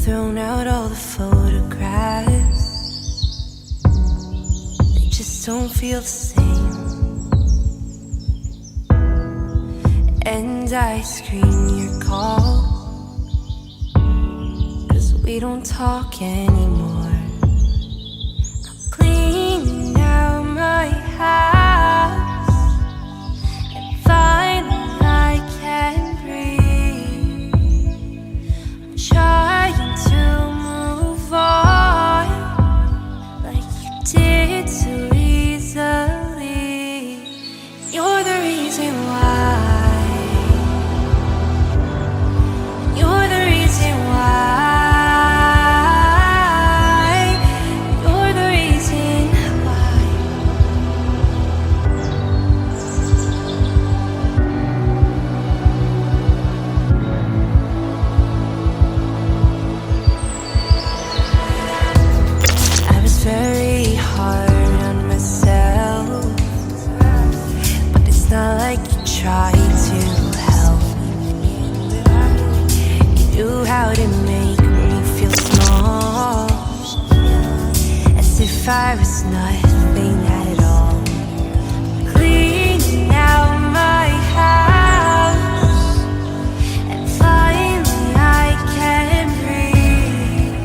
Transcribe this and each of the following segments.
thrown out all the photographs. They just don't feel the same. And I screen your call, 'cause we don't talk anymore. I'm cleaning out my house, and finally I can breathe. I'm trying to move on, like you did so easily. You're the reason why. You're the reason why. You're the reason why. I was very hard on myself, but it's not like you tried to help. You knew how to make me feel small, as if I was nothing at all. Cleaning out my house, and finally I can breathe.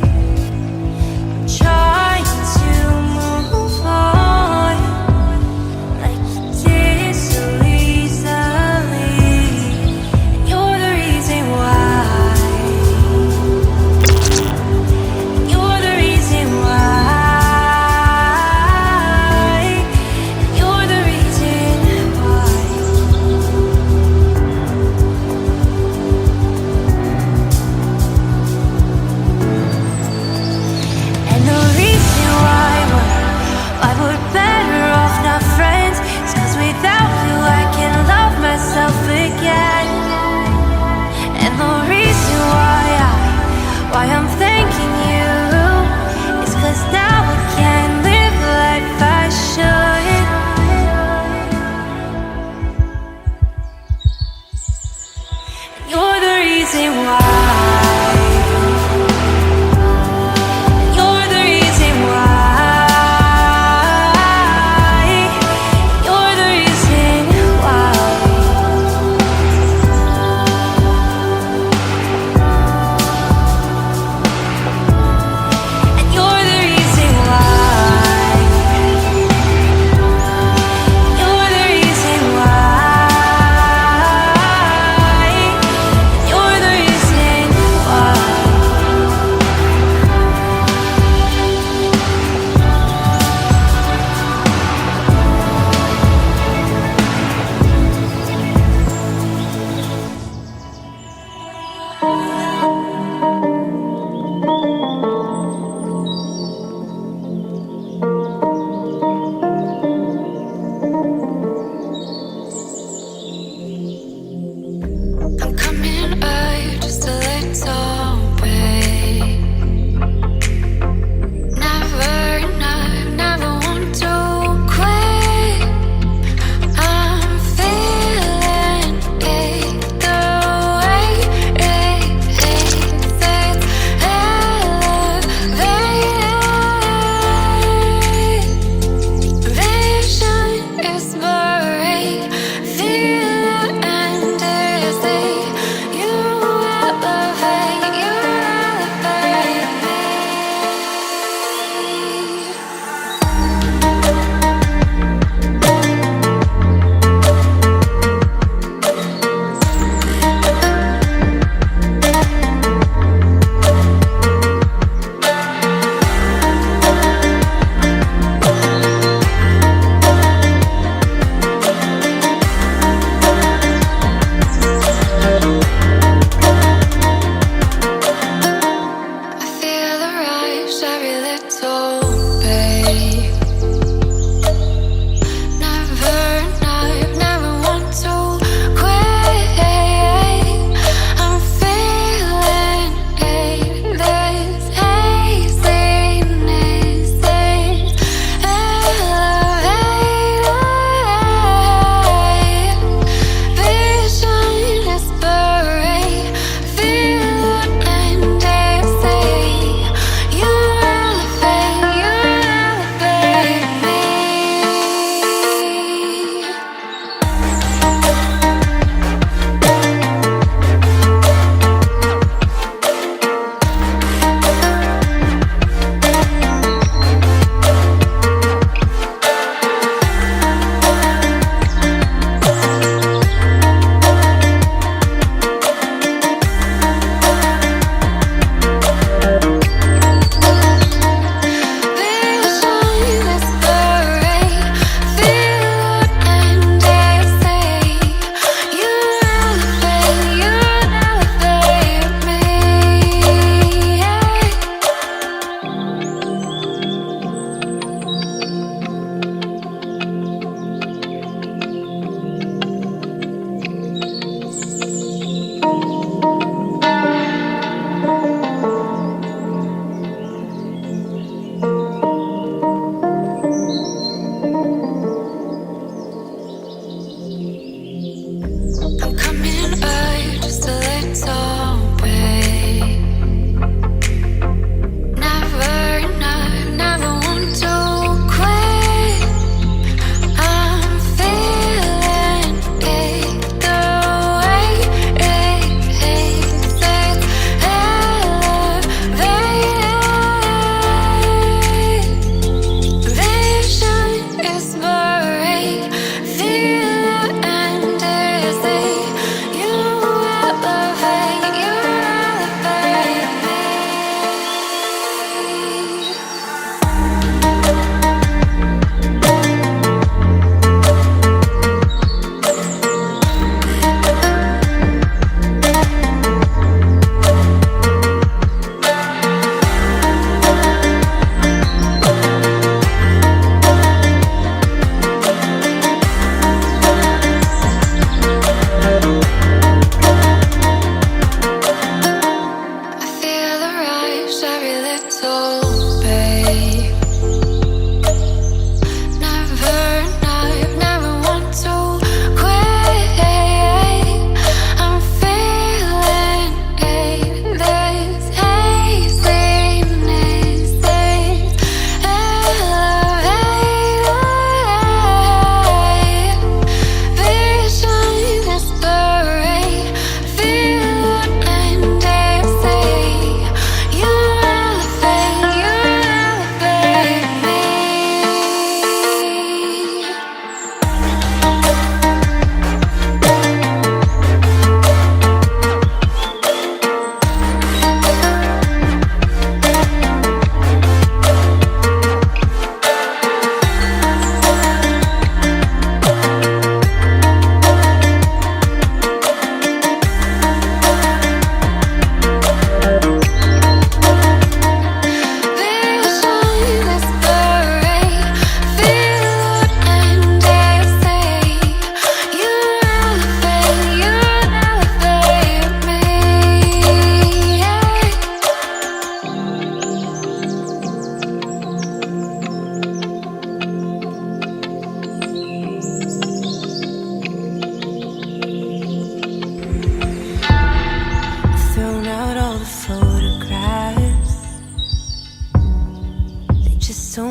Trying to move on, like you did so easily. You're the reason why. You're the reason why. You're the reason why. And the reason why we're better off not friends is 'cause without you I can love myself again. And the reason why I'm thanking you is 'cause now I can live life I should. You're the reason why. You're the reason why. You're the reason why. And you're the reason why. You're the reason why. You're the reason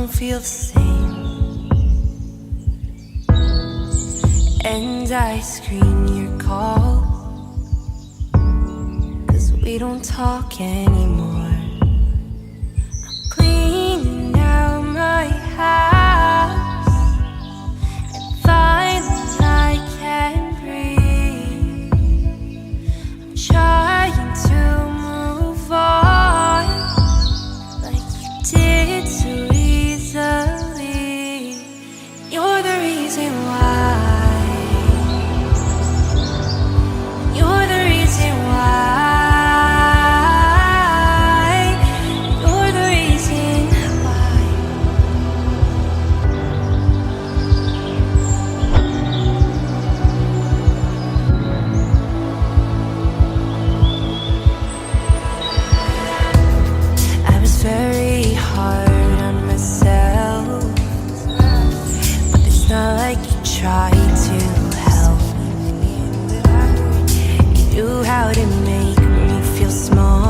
don't feel the same. And I screen your call, 'cause we don't talk anymore. I'm cleaning out my house.